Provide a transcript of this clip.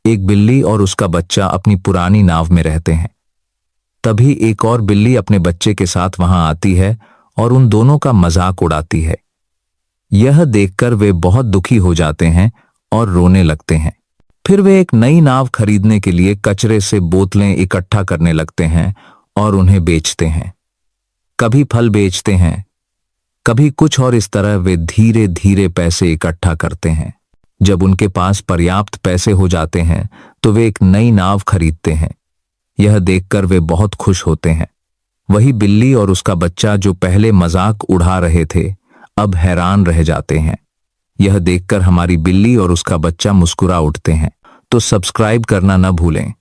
एक बिल्ली और उसका बच्चा अपनी पुरानी नाव में रहते हैं। तभी एक और बिल्ली अपने बच्चे के साथ वहां आती है और उन दोनों का मजाक उड़ाती है। यह देखकर वे बहुत दुखी हो जाते हैं और रोने लगते हैं। फिर वे एक नई नाव खरीदने के लिए कचरे से बोतलें इकट्ठा करने लगते हैं और उन्हें बेचते हैं। कभी फल बेचते हैं, कभी कुछ, और इस तरह वे धीरे धीरे पैसे इकट्ठा करते हैं। जब उनके पास पर्याप्त पैसे हो जाते हैं तो वे एक नई नाव खरीदते हैं। यह देखकर वे बहुत खुश होते हैं। वही बिल्ली और उसका बच्चा जो पहले मजाक उड़ा रहे थे, अब हैरान रह जाते हैं। यह देखकर हमारी बिल्ली और उसका बच्चा मुस्कुरा उठते हैं। तो सब्सक्राइब करना न भूलें।